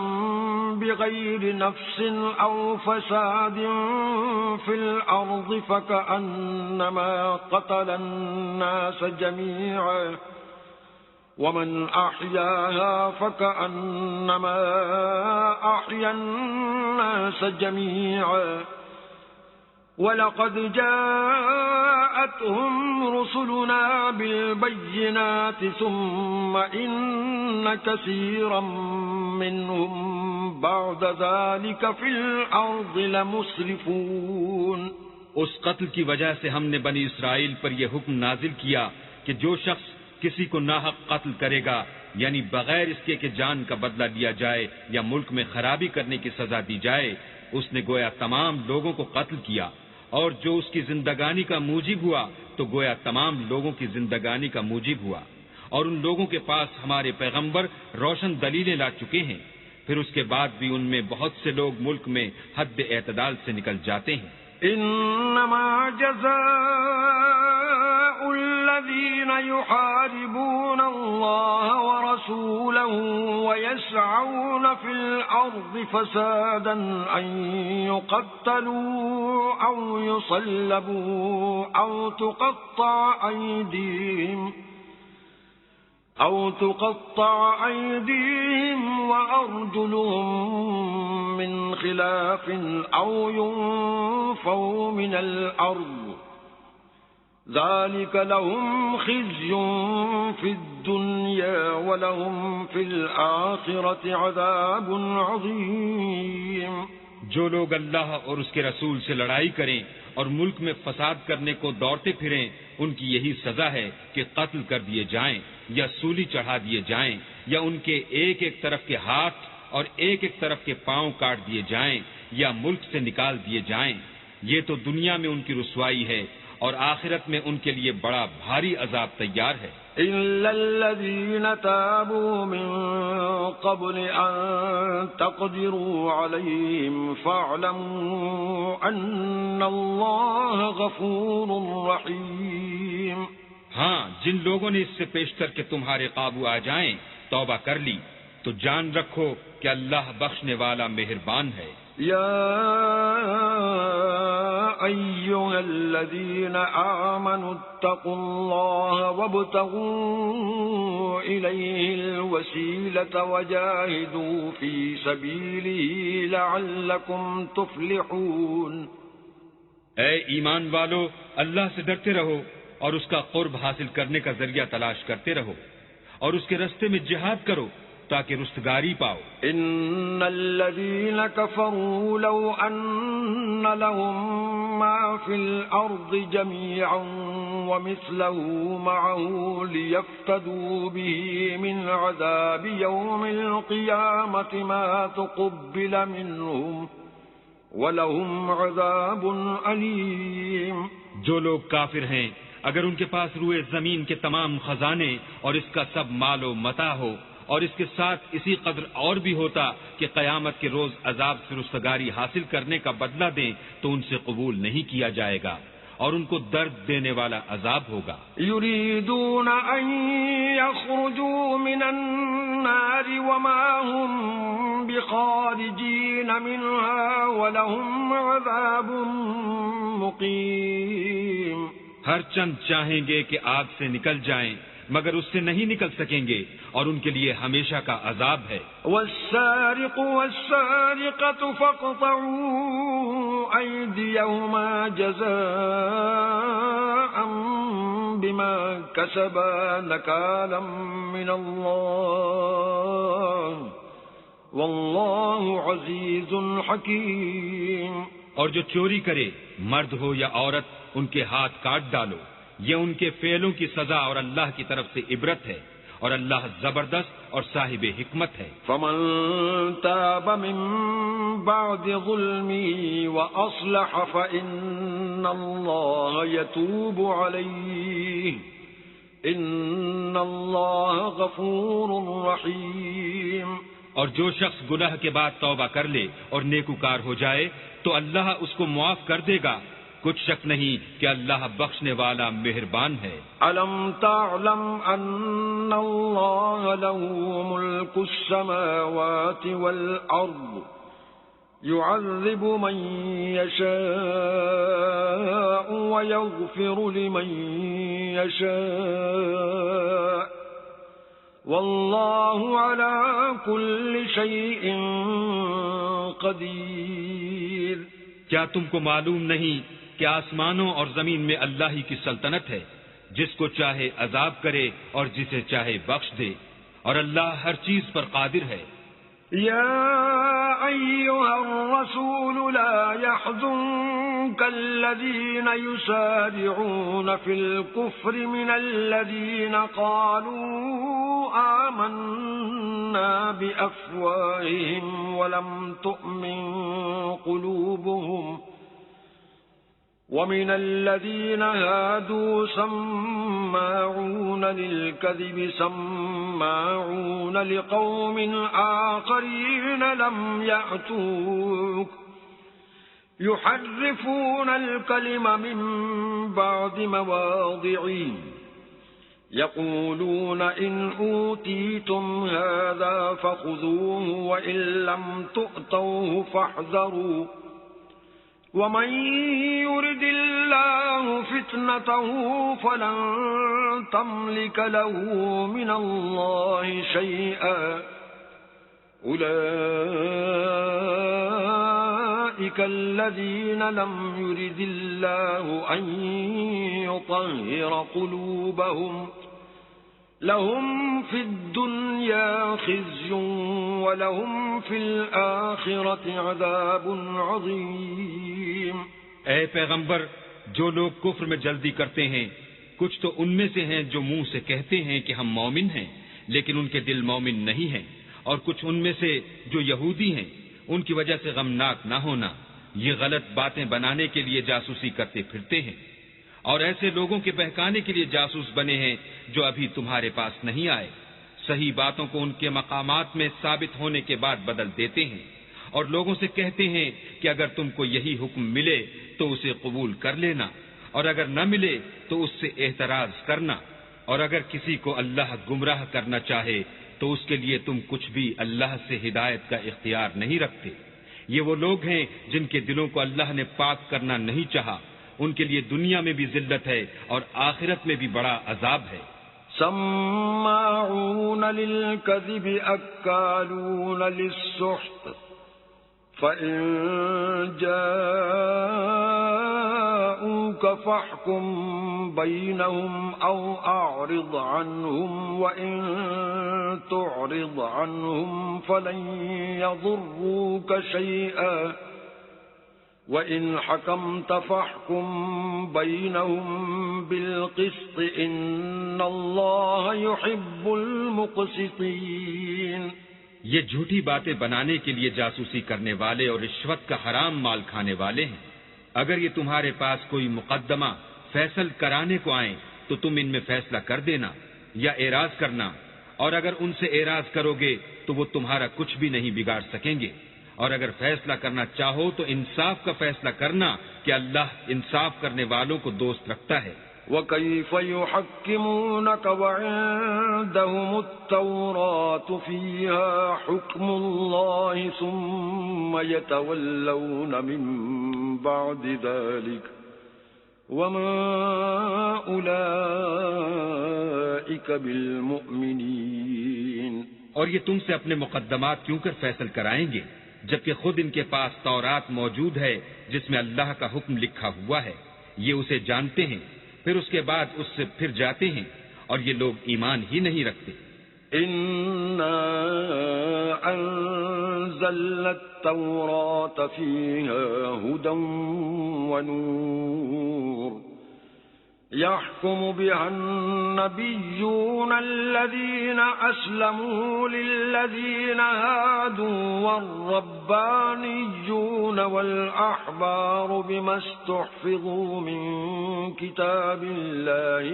بغير نفس أو فساد في الأرض فكأنما قتل الناس جميعا ومن أحياها فكأنما أحيا الناس جميعا وَلَقَدْ جَاءَتْهُمْ رُسُلُنَا بِالْبَيِّنَاتِ ثُمَّ إِنَّ كَثِيرًا مِّنْهُمْ بَعْدَ ذَلِكَ فِي الْأَرْضِ لَمُسْرِفُونَ۔ اس قتل کی وجہ سے ہم نے بنی اسرائیل پر یہ حکم نازل کیا کہ جو شخص کسی کو ناحق قتل کرے گا، یعنی بغیر اس کے کہ جان کا بدلہ لیا جائے یا ملک میں خرابی کرنے کی سزا دی جائے، اس نے گویا تمام لوگوں کو قتل کیا، اور جو اس کی زندگانی کا موجب ہوا تو گویا تمام لوگوں کی زندگانی کا موجب ہوا، اور ان لوگوں کے پاس ہمارے پیغمبر روشن دلیلیں لا چکے ہیں، پھر اس کے بعد بھی ان میں بہت سے لوگ ملک میں حد اعتدال سے نکل جاتے ہیں۔ انما جزاء الذين يحاربون الله ورسوله ويسعون في الأرض فسادا أن يقتلوا أو يصلبوا أو تقطع أيديهم وأرجلهم من خلاف أو ينفوا من الأرض ذلك لهم خزي في الدنيا ولهم في الآخرة عذاب عظيم۔ جو لوگ اللہ اور اس کے رسول سے لڑائی کریں اور ملک میں فساد کرنے کو دوڑتے پھریں، ان کی یہی سزا ہے کہ قتل کر دیے جائیں یا سولی چڑھا دیے جائیں یا ان کے ایک ایک طرف کے ہاتھ اور ایک ایک طرف کے پاؤں کاٹ دیے جائیں یا ملک سے نکال دیے جائیں۔ یہ تو دنیا میں ان کی رسوائی ہے اور آخرت میں ان کے لیے بڑا بھاری عذاب تیار ہے۔ إلا الذين تابوا من قبل أن تقدروا عليهم فاعلموا أن الله غفور رحيم۔ ہاں، جن لوگوں نے اس سے پیشتر کہ تمہارے قابو آ جائیں توبہ کر لی تو جان رکھو کہ اللہ بخشنے والا مہربان ہے۔ يا أيها الذين آمنوا اتقوا الله وابتغوا إليه الوسيلة وجاهدوا في سبيله لعلكم تفلحون۔ اے ایمان والو، اللہ سے ڈرتے رہو اور اس کا قرب حاصل کرنے کا ذریعہ تلاش کرتے رہو اور اس کے رستے میں جہاد کرو تاکہ رستگاری پاؤ۔ ان الذين كفروا لو ان لهم ما في الارض جميعا ومثله معه ليفتدوا به من عذاب يوم القيامة ما تقبل منهم ولهم عذاب أليم۔ جو لوگ کافر ہیں اگر ان کے پاس روئے زمین کے تمام خزانے اور اس کا سب مال و متاع ہو اور اس کے ساتھ اسی قدر اور بھی ہوتا کہ قیامت کے روز عذاب سے رستگاری حاصل کرنے کا بدلہ دیں تو ان سے قبول نہیں کیا جائے گا اور ان کو درد دینے والا عذاب ہوگا۔ یریدون ان یخرجوا من النار وما هم بخارجین منها ولهم عذاب مقیم۔ ہر چند چاہیں گے کہ آگ سے نکل جائیں مگر اس سے نہیں نکل سکیں گے اور ان کے لیے ہمیشہ کا عذاب ہے۔ والسارق والسارقة فاقطعوا أيديهما جزاء بما كسبا نكالا من الله والله عزيز حكيم۔ اور جو چوری کرے مرد ہو یا عورت ان کے ہاتھ کاٹ ڈالو، یہ ان کے فعلوں کی سزا اور اللہ کی طرف سے عبرت ہے اور اللہ زبردست اور صاحب حکمت ہے۔ فمن تاب من بعد ظلمه وأصلح فإن الله يتوب عليه إن الله غفور رحيم۔ اور جو شخص گناہ کے بعد توبہ کر لے اور نیکوکار ہو جائے تو اللہ اس کو معاف کر دے گا، کچھ شک نہیں کہ اللہ بخشنے والا مہربان ہے۔ أَلَمْ تَعْلَمْ أَنَّ اللَّهَ لَهُ مُلْكُ السَّمَاوَاتِ وَالْأَرْضِ يُعَذِّبُ مَن يَشَاءُ وَيَغْفِرُ لِمَن يَشَاءُ وَاللَّهُ عَلَى كُلِّ شَيْءٍ قَدِيرٌ۔ کیا تم کو معلوم نہیں کہ آسمانوں اور زمین میں اللہ ہی کی سلطنت ہے، جس کو چاہے عذاب کرے اور جسے چاہے بخش دے، اور اللہ ہر چیز پر قادر ہے۔ يا أيها الرسول لا يحزنك الذين يسارعون في الكفر من الذين قالوا آمنا بأفواههم ولم تؤمن قلوبهم ومن الذين هادوا سماعون للكذب سماعون لقوم آخرين لم يأتوك يحرفون الكلم من بعد مواضعه يقولون إن أوتيتم هذا فخذوه وإن لم تؤتوه فاحذروا ومن يرد الله فتنته فلن تملك له من الله شيئا أولئك أولئك الذين لم يرد الله أن يطهر قلوبهم لهم في الدنيا خزي ولهم في الآخرة عذاب عظيم. اے پیغمبر، جو لوگ کفر میں جلدی کرتے ہیں کچھ تو ان میں سے ہیں جو منہ سے کہتے ہیں کہ ہم مومن ہیں لیکن ان کے دل مومن نہیں ہیں، اور کچھ ان میں سے جو یہودی ہیں ان کی وجہ سے غمناک نہ ہونا، یہ غلط باتیں بنانے کے لیے جاسوسی کرتے پھرتے ہیں، اور ایسے لوگوں کے بہکانے کے لیے جاسوس بنے ہیں جو ابھی تمہارے پاس نہیں آئے، صحیح باتوں کو ان کے مقامات میں ثابت ہونے کے بعد بدل دیتے ہیں، اور لوگوں سے کہتے ہیں کہ اگر تم کو یہی حکم ملے تو اسے قبول کر لینا، اور اگر نہ ملے تو اس سے اعتراض کرنا، اور اگر کسی کو اللہ گمراہ کرنا چاہے تو اس کے لیے تم کچھ بھی اللہ سے ہدایت کا اختیار نہیں رکھتے. یہ وہ لوگ ہیں جن کے دلوں کو اللہ نے پاک کرنا نہیں چاہا، ان کے لیے دنیا میں بھی ذلت ہے اور آخرت میں بھی بڑا عذاب ہے. سماعون للكذب أكالون للسحت فإن جاءوك فاحكم بينهم أو أعرض عنهم وإن تعرض عنهم فلن يضروك شيئا وَإِنْ حَكَمْتَ فَاحْكُمْ بَيْنَهُمْ بِالْقِسْطِ إِنَّ اللَّهَ يُحِبُّ الْمُقْسِطِينَ. یہ جھوٹی باتیں بنانے کے لیے جاسوسی کرنے والے اور رشوت کا حرام مال کھانے والے ہیں. اگر یہ تمہارے پاس کوئی مقدمہ فیصل کرانے کو آئیں تو تم ان میں فیصلہ کر دینا یا اعراض کرنا، اور اگر ان سے اعراض کرو گے تو وہ تمہارا کچھ بھی نہیں بگاڑ سکیں گے، اور اگر فیصلہ کرنا چاہو تو انصاف کا فیصلہ کرنا کہ اللہ انصاف کرنے والوں کو دوست رکھتا ہے. وَكَيْفَ يُحَكِّمُونَكَ وَعِندَهُمُ التَّوْرَاةُ فِيهَا حُكْمُ اللَّهِ ثُمَّ يَتَوَلَّوْنَ مِن بَعْدِ ذَلِكَ وَمَا أُولَئِكَ بِالْمُؤْمِنِينَ. اور یہ تم سے اپنے مقدمات کیوں کر فیصل کرائیں گے جبکہ خود ان کے پاس تورات موجود ہے جس میں اللہ کا حکم لکھا ہوا ہے، یہ اسے جانتے ہیں، پھر اس کے بعد اس سے پھر جاتے ہیں، اور یہ لوگ ایمان ہی نہیں رکھتے. إِنَّا أَنزَلْنَا التَّوْرَاةَ فِيهَا هُدًى وَنُورٌ يحكم بها النبيون الذين أسلموا للذين هادوا والربانيون والأحبار بما استحفظوا من كتاب الله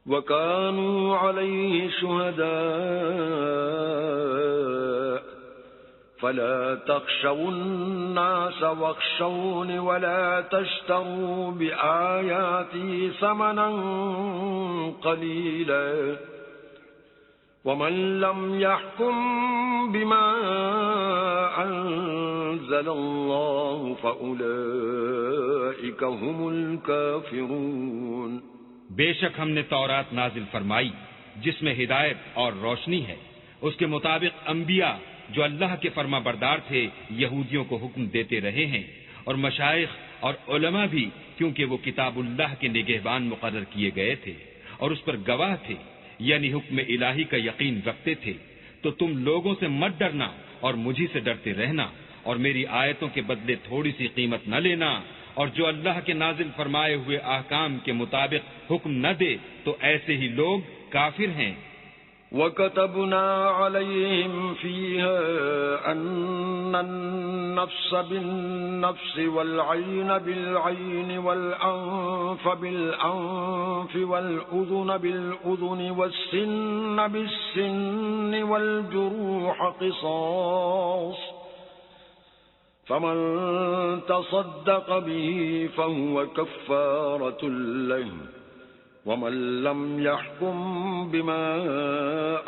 وكانوا عليه شهداء فلا تخشوا الناس واخشوني ولا تشتروا بآياتي ثمنا قليلا ومن لم يحكم بما أنزل الله فأولئك هم الكافرون. بے شک ہم نے تورات نازل فرمائی جس میں ہدایت اور روشنی ہے، اس کے مطابق انبیاء جو اللہ کے فرما بردار تھے یہودیوں کو حکم دیتے رہے ہیں، اور مشائخ اور علماء بھی، کیونکہ وہ کتاب اللہ کے نگہبان مقرر کیے گئے تھے اور اس پر گواہ تھے، یعنی حکم الہی کا یقین رکھتے تھے. تو تم لوگوں سے مت ڈرنا اور مجھی سے ڈرتے رہنا، اور میری آیتوں کے بدلے تھوڑی سی قیمت نہ لینا، اور جو اللہ کے نازل فرمائے ہوئے احکام کے مطابق حکم نہ دے تو ایسے ہی لوگ کافر ہیں. وَكَتَبْنَا عَلَيْهِمْ فِيهَا أَنَّ النَّفْسَ بِالنَّفْسِ وَالْعَيْنَ بِالْعَيْنِ وَالْأَنفَ بِالْأَنفِ وَالْأُذُنَ بِالْأُذُنِ وَالسِّنَّ بِالسِّنِّ وَالْجُرُوحَ قِصَاصٌ فَمَن تَصَدَّقَ بِهِ فَهُوَ كَفَّارَةٌ لَّهُ وَمَن لَّمْ يَحْكُم بِمَا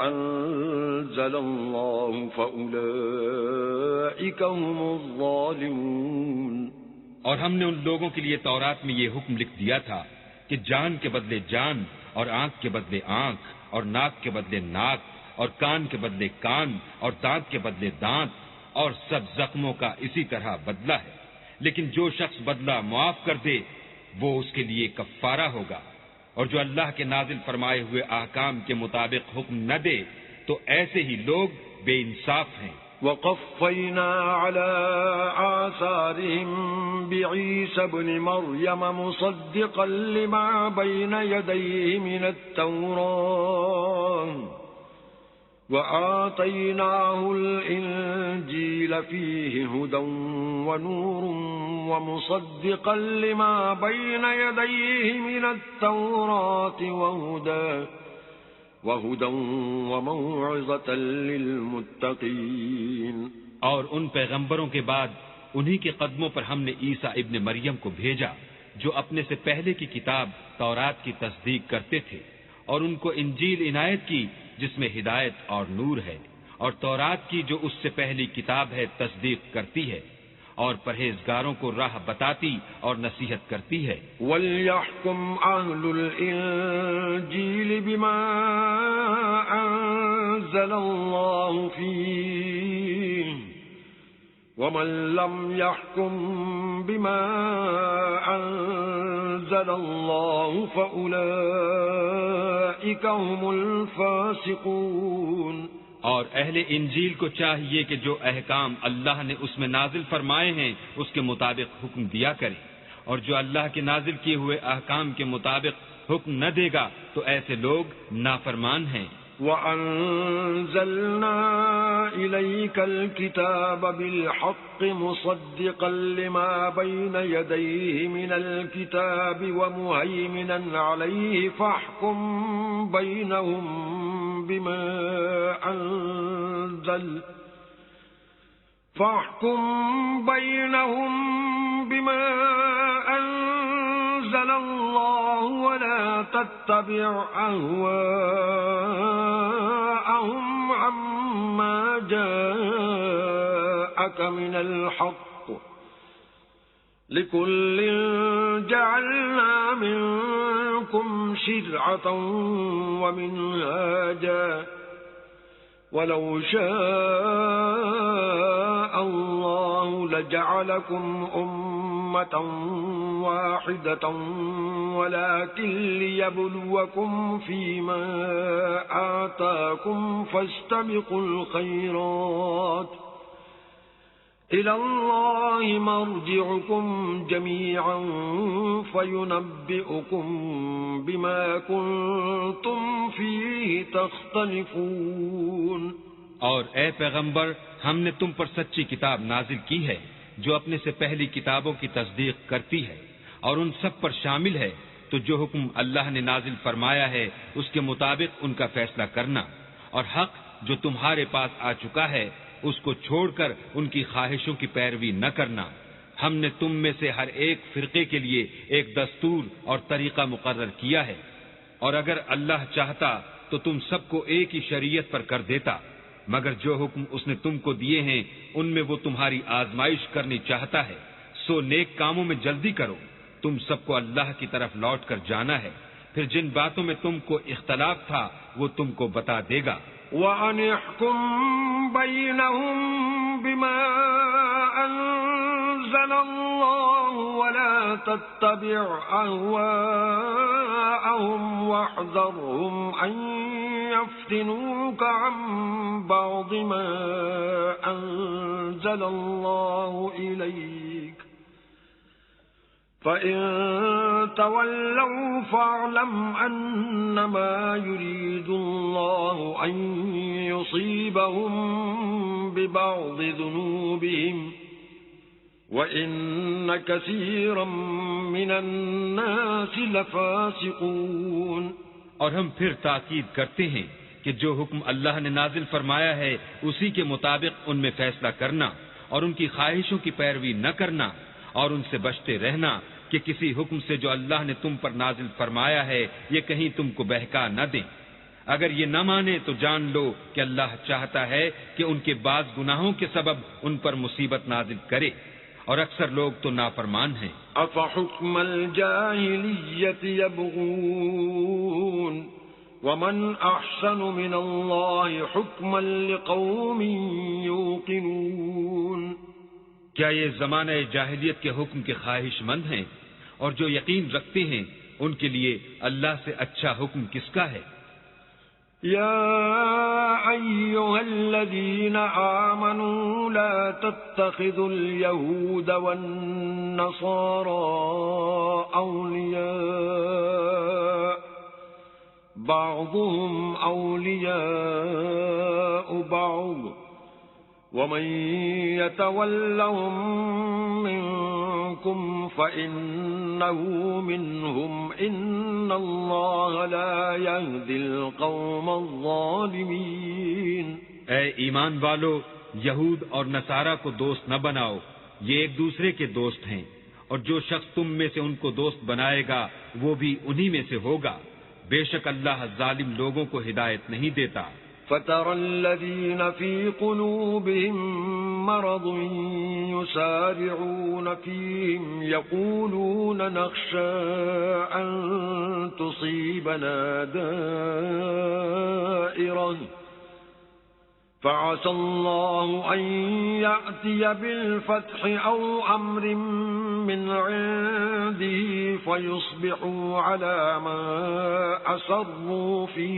أَنزَلَ اللَّهُ فَأُولَئِكَ هُمُ الظَّالِمُونَ. اور ہم نے ان لوگوں کے لیے تورات میں یہ حکم لکھ دیا تھا کہ جان کے بدلے جان، اور آنکھ کے بدلے آنکھ، اور ناک کے بدلے ناک، اور کان کے بدلے کان، اور دانت کے بدلے دانت، اور سب زخموں کا اسی طرح بدلہ ہے، لیکن جو شخص بدلہ معاف کر دے وہ اس کے لیے کفارہ ہوگا، اور جو اللہ کے نازل فرمائے ہوئے احکام کے مطابق حکم نہ دے تو ایسے ہی لوگ بے انصاف ہیں۔ وقفينا على آثارهم بعيسى ابن مريم مصدقا لما بين يديه من التوراة وآتيناه الإنجيل فيه هدى ونور ومصدقا لما بين يديه من التوراة وهدى وموعظة للمتقين۔ اور ان پیغمبروں کے بعد انہی کے قدموں پر ہم نے عیسیٰ ابن مریم کو بھیجا جو اپنے سے پہلے کی کتاب تورات کی تصدیق کرتے تھے، اور ان کو انجیل عنایت کی جس میں ہدایت اور نور ہے، اور تورات کی جو اس سے پہلی کتاب ہے تصدیق کرتی ہے، اور پرہیزگاروں کو راہ بتاتی اور نصیحت کرتی ہے۔ وَلْيَحْكُمْ أَهْلُ الْإِنجِيلِ بِمَا أَنزَلَ اللَّهُ فِيهِ وَمَنْ لَمْ يَحْكُمْ بِمَا أَنزَلَ اللَّهُ فَأُولَئِكَ هُمُ الْفَاسِقُونَ۔ اور اہل انجیل کو چاہیے کہ جو احکام اللہ نے اس میں نازل فرمائے ہیں اس کے مطابق حکم دیا کرے، اور جو اللہ کے نازل کیے ہوئے احکام کے مطابق حکم نہ دے گا تو ایسے لوگ نافرمان ہیں۔ وَأَنزَلْنَا إِلَيْكَ الْكِتَابَ بِالْحَقِّ مُصَدِّقًا لِمَا بَيْنَ يَدَيْهِ مِنَ الْكِتَابِ وَمُهَيْمِنًا عَلَيْهِ فَاحْكُم بَيْنَهُم بِمَا أَنزَلَ اللَّهُ وَلَا تَتَّبِعْ أَهْوَاءَهُمْ عَمَّا جَاءَكَ مِنَ الْحَقِّ لِكُلٍّ جَعَلْنَا مِنكُمْ شِرْعَةً وَمِنْهَاجًا وَلَوْ شَاءَ اللَّهُ لَجَعَلَكُمْ أُمَّةً وَاحِدَةً وَلَكِنْ لِيَبْلُوَكُمْ فِيمَا آتَاكُمْ فَاسْتَبِقُوا الْخَيْرَاتِ إِلَى اللَّهِ مَرْجِعُكُمْ جَمِيعًا فَيُنَبِّئُكُم بِمَا كُنتُمْ فِيهِ تَخْتَلِفُونَ۔ اور اے پیغمبر، ہم نے تم پر سچی کتاب نازل کی ہے جو اپنے سے پہلی کتابوں کی تصدیق کرتی ہے، اور ان سب پر شامل ہے، تو جو حکم اللہ نے نازل فرمایا ہے اس کے مطابق ان کا فیصلہ کرنا، اور حق جو تمہارے پاس آ چکا ہے اس کو چھوڑ کر ان کی خواہشوں کی پیروی نہ کرنا۔ ہم نے تم میں سے ہر ایک فرقے کے لیے ایک دستور اور طریقہ مقرر کیا ہے، اور اگر اللہ چاہتا تو تم سب کو ایک ہی شریعت پر کر دیتا، مگر جو حکم اس نے تم کو دیے ہیں ان میں وہ تمہاری آزمائش کرنی چاہتا ہے، سو نیک کاموں میں جلدی کرو، تم سب کو اللہ کی طرف لوٹ کر جانا ہے، پھر جن باتوں میں تم کو اختلاف تھا وہ تم کو بتا دے گا۔ وَأَنِ احْكُم بَيْنَهُم بِمَا أَنزَلَ اللَّهُ وَلَا تَتَّبِعْ أَهْوَاءَهُمْ وَاحْذَرْهُمْ أَن يَفْتِنُوكَ عَن بَعْضِ مَا أَنزَلَ اللَّهُ إِلَيْكَ فَإِن تَوَلَّوْا فَاعْلَمْ أَنَّمَا يُرِيدُ اللَّهُ أَن يُصِيبَهُم بِبَعْضِ ذُنُوبِهِمْ وَإِنَّ كَثِيرًا مِّنَ النَّاسِ لَفَاسِقُونَ۔ اور ہم پھر تاکید کرتے ہیں کہ جو حکم اللہ نے نازل فرمایا ہے اسی کے مطابق ان میں فیصلہ کرنا، اور ان کی خواہشوں کی پیروی نہ کرنا، اور ان سے بچتے رہنا کہ کسی حکم سے جو اللہ نے تم پر نازل فرمایا ہے یہ کہیں تم کو بہکا نہ دیں۔ اگر یہ نہ مانے تو جان لو کہ اللہ چاہتا ہے کہ ان کے بعض گناہوں کے سبب ان پر مصیبت نازل کرے، اور اکثر لوگ تو نافرمان ہیں۔ أَفَحُكْمَ الْجَاهِلِيَّةِ يَبْغُونَ ومن أحسن من الله حكما لقوم يوقنون. کیا یہ زمانہ جاہلیت کے حکم کے خواہش مند ہیں، اور جو یقین رکھتے ہیں ان کے لیے اللہ سے اچھا حکم کس کا ہے؟ يا أيها الذين آمنوا لا تتخذوا اليهود والنصارى أولياء بعضهم أولياء بعض ومن يتولهم منكم فإنه منهم إن الله لا يهدي القوم الظالمين. اے ایمان والو، یہود اور نصارہ کو دوست نہ بناؤ، یہ ایک دوسرے کے دوست ہیں، اور جو شخص تم میں سے ان کو دوست بنائے گا وہ بھی انہی میں سے ہوگا. بے شک اللہ ظالم لوگوں کو ہدایت نہیں دیتا. فَتَرَى الَّذِينَ فِي قُلُوبِهِم مَّرَضٌ يُسَارِعُونَ فِيهِمْ يَقُولُونَ نَخْشَىٰ أَن تُصِيبَنَا دَائِرَةٌ فَعَسَى اللَّهُ أَن يَأْتِيَ بِالْفَتْحِ أَوْ أَمْرٍ مِّنْ عِندِهِ فَيُصْبِحُوا عَلَىٰ مَا أَسَرُّوا فِي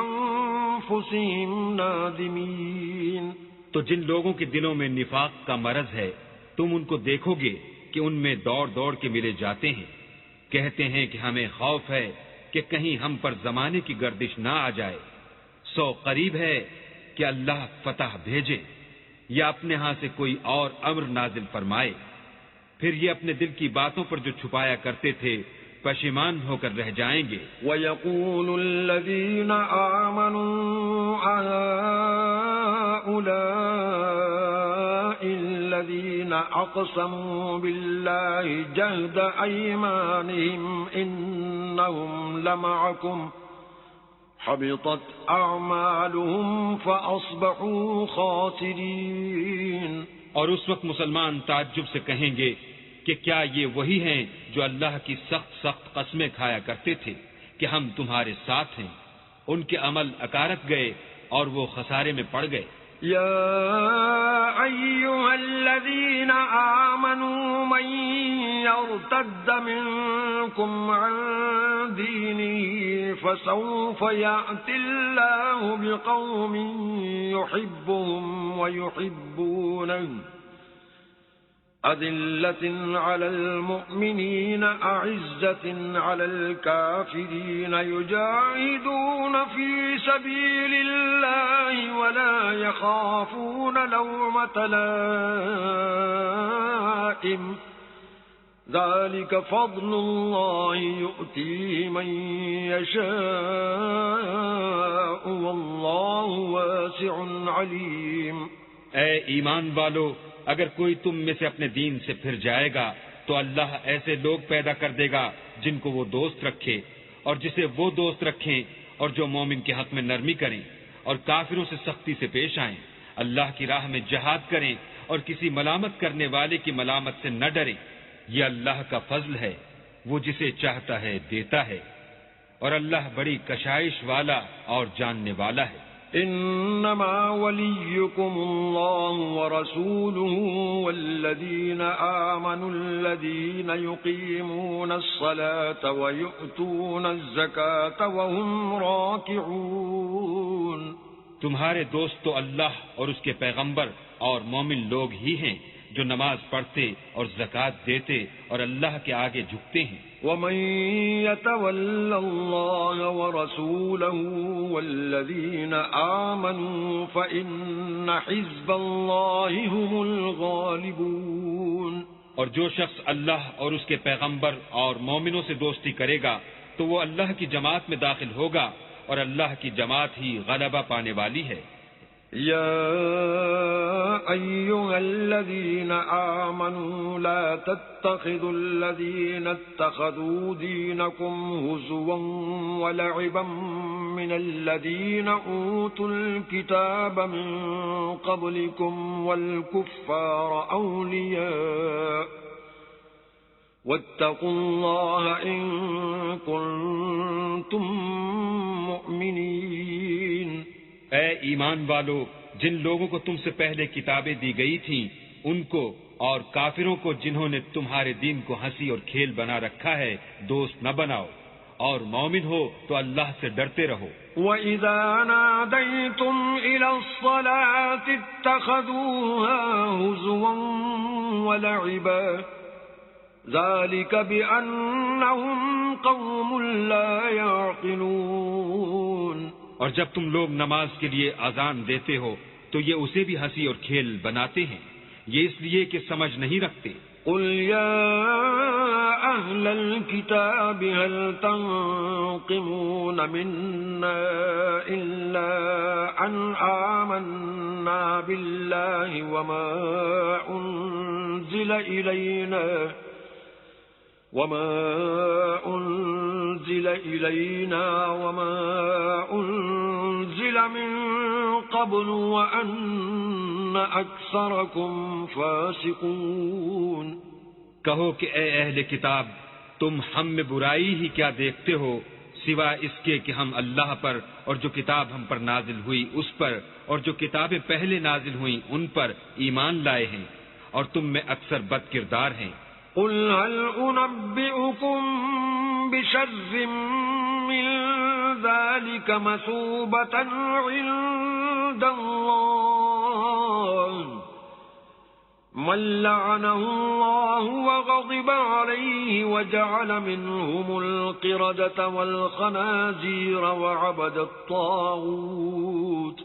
أَنفُسِهِمْ نَادِمِينَ. تو جن لوگوں کے دلوں میں نفاق کا مرض ہے، تم ان کو دیکھو گے کہ ان میں دوڑ دوڑ کے ملے جاتے ہیں، کہتے ہیں کہ ہمیں خوف ہے کہ کہیں ہم پر زمانے کی گردش نہ آ جائے. سو قریب ہے کہ اللہ فتح بھیجے یا اپنے ہاں سے کوئی اور امر نازل فرمائے، پھر یہ اپنے دل کی باتوں پر جو چھپایا کرتے تھے پشیمان ہو کر رہ جائیں گے. وَيَقُولُ الَّذِينَ آمَنُوا أَهَٰؤُلَاءِ الَّذِينَ أَقْسَمُوا بِاللَّهِ جَهْدَ أَيْمَانِهِمْ إِنَّهُمْ لَمَعَكُمْ حبطت اعمالهم فاصبحوا خاسرین. اور اس وقت مسلمان تعجب سے کہیں گے کہ کیا یہ وہی ہیں جو اللہ کی سخت سخت قسمیں کھایا کرتے تھے کہ ہم تمہارے ساتھ ہیں؟ ان کے عمل اکارت گئے اور وہ خسارے میں پڑ گئے. يا أيها الذين آمنوا من يرتد منكم عن دينه فسوف يأتي الله بقوم يحبهم ويحبونه أذلة على المؤمنين أعزة على الكافرين يجاهدون في سبيل الله ولا يخافون لومة لائم ذلك فضل الله يؤتيه من يشاء والله واسع عليم. اے ایمان والو، اگر کوئی تم میں سے اپنے دین سے پھر جائے گا تو اللہ ایسے لوگ پیدا کر دے گا جن کو وہ دوست رکھے اور جسے وہ دوست رکھیں، اور جو مومن کے حق میں نرمی کریں اور کافروں سے سختی سے پیش آئیں، اللہ کی راہ میں جہاد کریں اور کسی ملامت کرنے والے کی ملامت سے نہ ڈریں. یہ اللہ کا فضل ہے، وہ جسے چاہتا ہے دیتا ہے، اور اللہ بڑی کشائش والا اور جاننے والا ہے. انما وليكم الله ورسوله والذين آمنوا الذين يقيمون الصلاة ويؤتون الزكاة وهم راكعون. تمہارے دوست تو اللہ اور اس کے پیغمبر اور مومن لوگ ہی ہیں جو نماز پڑھتے اور زکوٰۃ دیتے اور اللہ کے آگے جھکتے ہیں. ومن يتول الله ورسوله والذين آمنوا فإن حزب الله هم الغالبون. اور جو شخص اللہ اور اس کے پیغمبر اور مومنوں سے دوستی کرے گا تو وہ اللہ کی جماعت میں داخل ہوگا، اور اللہ کی جماعت ہی غلبہ پانے والی ہے. يا أيها الذين آمنوا لا تتخذوا الذين اتخذوا دينكم هزوا ولعبا من الذين أوتوا الكتاب من قبلكم والكفار أولياء واتقوا الله إن كنتم مؤمنين. اے ایمان والو، جن لوگوں کو تم سے پہلے کتابیں دی گئی تھیں ان کو اور کافروں کو جنہوں نے تمہارے دین کو ہنسی اور کھیل بنا رکھا ہے دوست نہ بناؤ، اور مومن ہو تو اللہ سے ڈرتے رہو. وَإِذَا نَادَيْتُمْ إِلَى الصَّلَاةِ اتَّخَذُوهَا هُزُوًا وَلَعِبًا ذَلِكَ بِأَنَّهُمْ قَوْمٌ لَا يَعْقِلُونَ. اور جب تم لوگ نماز کے لیے اذان دیتے ہو تو یہ اسے بھی ہنسی اور کھیل بناتے ہیں، یہ اس لیے کہ سمجھ نہیں رکھتے. قل يا أهل الكتاب هل تنقمون منا إلا أن آمنا بالله وما أنزل إلينا وما أنزل من قبل وأن أكثركم فاسقون. کہو کہ اے اہل کتاب، تم ہم میں برائی ہی کیا دیکھتے ہو سوائے اس کے کہ ہم اللہ پر اور جو کتاب ہم پر نازل ہوئی اس پر اور جو کتابیں پہلے نازل ہوئیں ان پر ایمان لائے ہیں، اور تم میں اکثر بد کردار ہیں. قل هل أنبئكم بشر من ذلك مثوبة عند الله من لعنه الله وغضب عليه وجعل منهم القردة والخنازير وعبد الطاغوت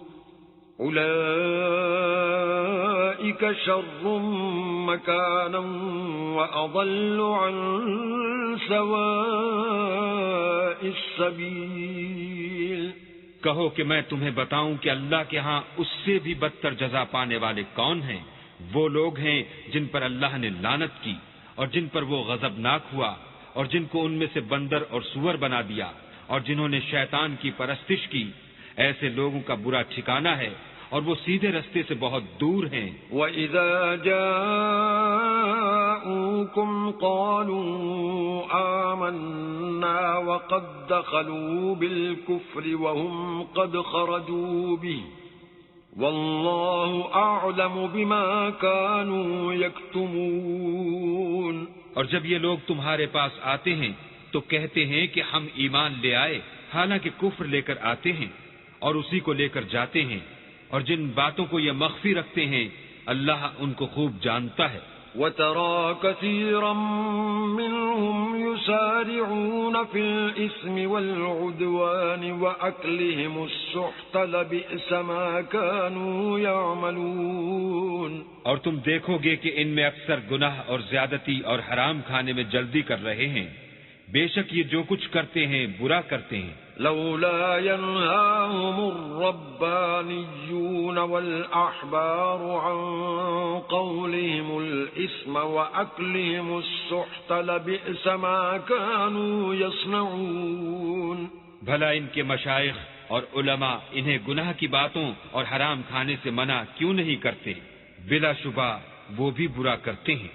أولئك شر مكانا وأضل عن سواء السبيل. کہو کہ میں تمہیں بتاؤں کہ اللہ کے ہاں اس سے بھی بدتر جزا پانے والے کون ہیں؟ وہ لوگ ہیں جن پر اللہ نے لعنت کی اور جن پر وہ غضبناک ہوا اور جن کو ان میں سے بندر اور سور بنا دیا اور جنہوں نے شیطان کی پرستش کی. ایسے لوگوں کا برا ٹھکانہ ہے اور وہ سیدھے رستے سے بہت دور ہیں. وَإِذَا جَاءُوكُمْ قَالُوا آمَنَّا وَقَدْ دَخَلُوا بِالْكُفْرِ وَهُمْ قَدْ خَرَجُوا بِهِ وَاللَّهُ أَعْلَمُ بِمَا كَانُوا يَكْتُمُونَ. اور جب یہ لوگ تمہارے پاس آتے ہیں تو کہتے ہیں کہ ہم ایمان لے آئے، حالانکہ کفر لے کر آتے ہیں اور اسی کو لے کر جاتے ہیں، اور جن باتوں کو یہ مخفی رکھتے ہیں اللہ ان کو خوب جانتا ہے. وَتَرَى كَثِيرًا مِّنْهُمْ يُسَارِعُونَ فِي الْإِثْمِ وَالْعُدْوَانِ وَأَكْلِهِمُ السُّحْتَ لَبِئْسَ مَا كَانُوا يَعْمَلُونَ. اور تم دیکھو گے کہ ان میں اکثر گناہ اور زیادتی اور حرام کھانے میں جلدی کر رہے ہیں، بے شک یہ جو کچھ کرتے ہیں برا کرتے ہیں. لولا ينهاهم الربانيون والأحبار عن قولهم الإثم وأكلهم السحت لبئس ما كانوا يصنعون. بھلا ان کے مشائخ اور علماء انہیں گناہ کی باتوں اور حرام کھانے سے منع کیوں نہیں کرتے؟ بلا شبہ وہ بھی برا کرتے ہیں.